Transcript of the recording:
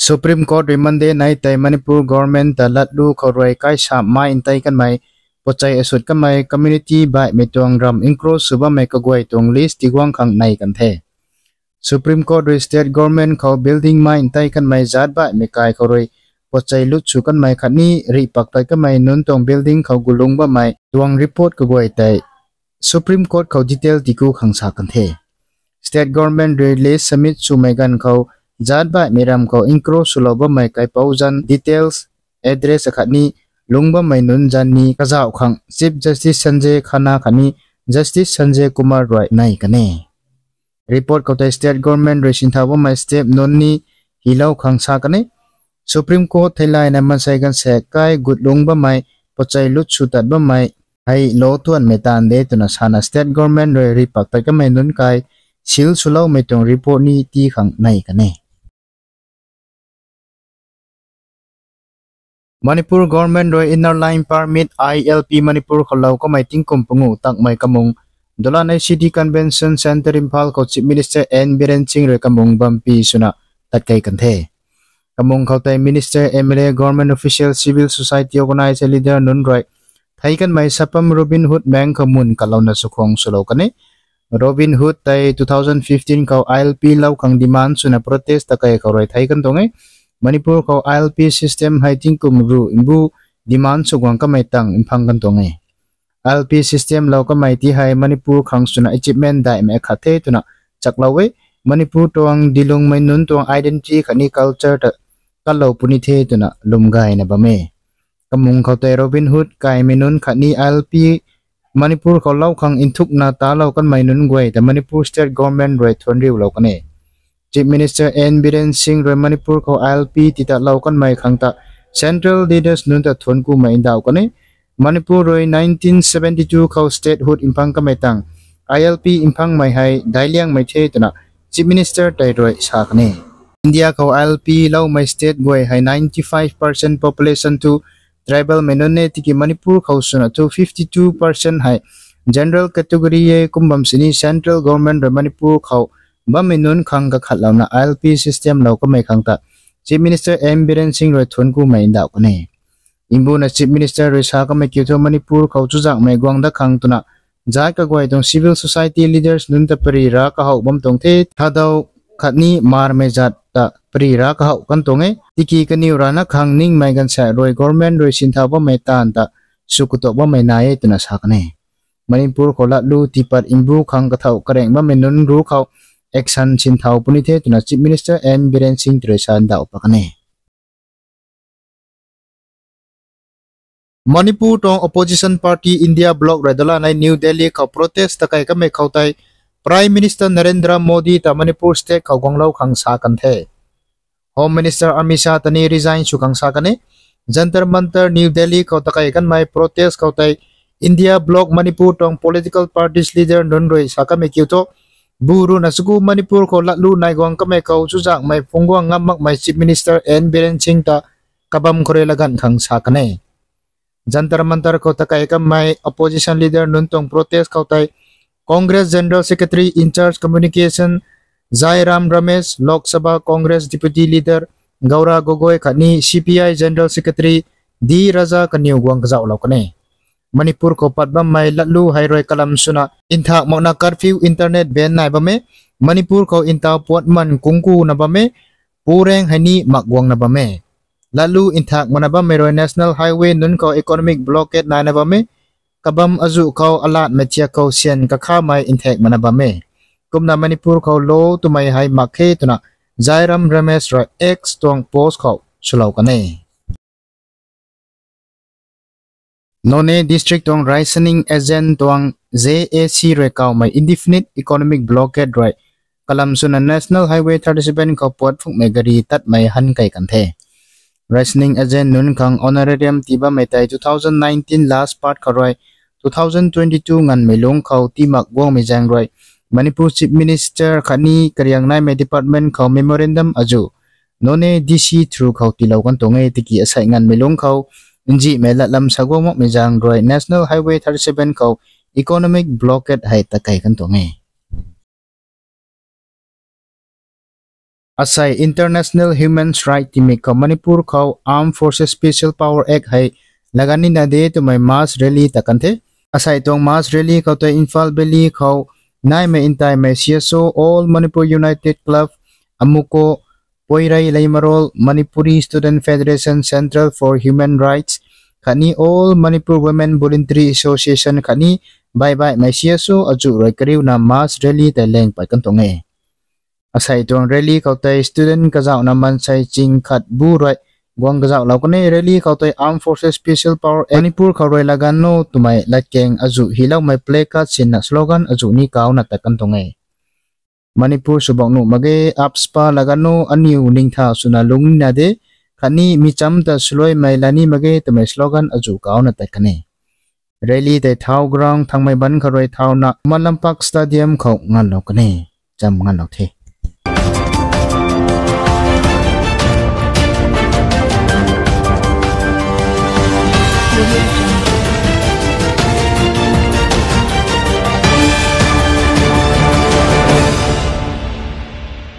Supreme Court remande nai tai Manipur government ta latlu khoroi kai sa mai intai kan mai pochai asut kan mai community by metong ram incro suba mai ka goi tong list tigwang khang nai kan the Supreme Court state government kho building mai intai kan mai zat ba me kai khoroi pochai lut chu kan mai khani ri pak tai kan mai nun tong building kho gulung ba mai tuang report ka goi tai Supreme Court kho detail tiku khang sa kan the State government release submit chu mai gan kho Zat ba miram ko incro suloba mai kai paujan details address akhani lungba mai nun janni kazau khang Chief Justice Sanjay Khana khani Justice Sanjay Kumar Roy nai kane report ko state government resin thawa mai step nonni hilau khang sa kane Supreme Court thailai na man sai gan se kai gut lungba mai pochai lut chutat ba mai hai lo tuan metan de tuna sana state government re ripak ta ka mai nun kai sil sulau metong report ni ti khang nai kane Manipur government roi inner line permit ILP Manipur khalau ko mai ting kumpungu tak mai kamung Dolanai City Convention Center Impal ko Chief Minister N Biren Singh re kamung bampi suna tatkai kanthe kamung khautai minister MLA government official civil society organizer leader nun roi thaikan mai sapam Robin Hood Bank kamun kalauna sukhong sulo kane Robin Hood tai 2015 kau ILP lau kang demand suna protest takai khoroi thaikan tongai Manipur ko ILP system haiting kumru imbu demand sugwang ka mai tang imphang kan tongai ILP system law ka mai ti hai Manipur khang suna achievement dai me khathe tuna chaklawe Manipur tong dilung mai nun tong identity khani culture ta kallo puni the tuna lumgai na bame kamung khote Robin Hood kai menun khani ILP Manipur ko law khang inthuk na ta law kan mai nun goi ta Manipur state government roi thonri law kane Chief Minister N Biren Singh roi Manipur ko ILP tita law kan mai khangta central leaders nun ta thonku mai daw kane Manipur roi 1972 ko statehood imphang ka mai tang ILP imphang mai hai dailiang mai the tuna Chief Minister tai roi sa kane India ko ILP law mai state goi hai 95% population to tribal minority ki Manipur ko suna to 52% hai general category ye kumbam sini central government roi Manipur ko Baminun khang ka khatlauna ILP system law ka mai khangta Chief Minister M Biren Singh roi thonku mai daw kane imbu na Chief Minister roi sa ka mai kyutho Manipur khau chujak mai gwangda khang tuna ja ka goi dong civil society leaders nun ta pari ra ka hau bam tong the thadau khatni mar me jat ta pari ra ka hau kan tonge tiki ka niu rana khang ning mai gan sa roi government roi sin thaw ba mai tan ta sukuto ba mai nae tuna sa kane Manipur khola lu tipat imbu khang ka thau kareng ba menun ru khau action sin thau puni the tuna Chief Minister N Biren Singh Tresan da upakane Manipur tong opposition party India bloc redala nai New Delhi ka protest takai ka me khautai Prime Minister Narendra Modi ta Manipur state ka gonglau khang sa kan the Home Minister Amit Shah tani resign su khang sa kane Jantar Mantar New Delhi ka takai kan mai protest khautai India bloc Manipur tong political parties leader Nonroi saka me kyuto Buru nasuku Manipur ko latlu nai gwang ka mai kau chujak mai phungwang ngamak mai Chief Minister N Biren Singh ta kabam khore lagan khang sa kane Jantar Mantar ko takai ka mai opposition leader nuntong protest kautai Congress General Secretary in charge communication Jairam Ramesh Lok Sabha Congress Deputy Leader Gaura Gogoi khani CPI General Secretary D Raja kaniu gwang ka jaw lokane Manipur ko patbam mai latlu hairoi kalam suna intha mona curfew internet ban nai bame Manipur ko inta potman kungku na bame pureng hani magwang na bame latlu intha mona bame roi national highway nun ko economic blockade nai na bame kabam azu ko alat metia ko sian ka kha mai inthek mana bame kumna Manipur ko lo tu mai hai makhe tuna Jairam Ramesh roi x tong post ko sulau kane None district tong rationing agent tong JAC rekau mai indefinite economic blockade right kalam suna national highway 37 ko pot phuk me gari tat mai han kai kan the rationing agent nun khang honorarium tiba mai tai 2019 last part kharoi 2022 ngan melong khau timak gong me jang roi Manipur Chief Minister khani karyang nai me department khau memorandum aju none DC through khau tilau kan tongai tiki asai ngan melong khau Inji mela lam sagong me jang roi National Highway 37 ko economic blockade hai takai kan tongai asai International Human Rights Team ka Manipur khau Armed Forces Special Power Act hai lagani na de to mai mass rally takante asai tong mass rally khau to Imphal Valley khau nai mai intai mai CSO All Manipur United Club amuko Poirai Laimarol Manipuri Student Federation Central for Human Rights khani All Manipur Women Voluntary Association khani bye bye mai CSO aju roi kariu na mass rally ta leng pai kan tonge asai tong rally kautai student kazau na mansai ching khat bu roi gwang kazau laukane rally kautai Armed Forces Special Power Manipur khauroi lagano tumai lakeng aju hilau mai placard sinna slogan aju ni kau na takan tonge Manipur subong nu mage apspa lagano aniu ningtha suna lungni na de khani micham ta suloi mai lani mage tumai slogan aju kau na takane rally te thau ground thangmai ban kharoi thau na Malampak Stadium khau ngan lokane jam ngan lokhe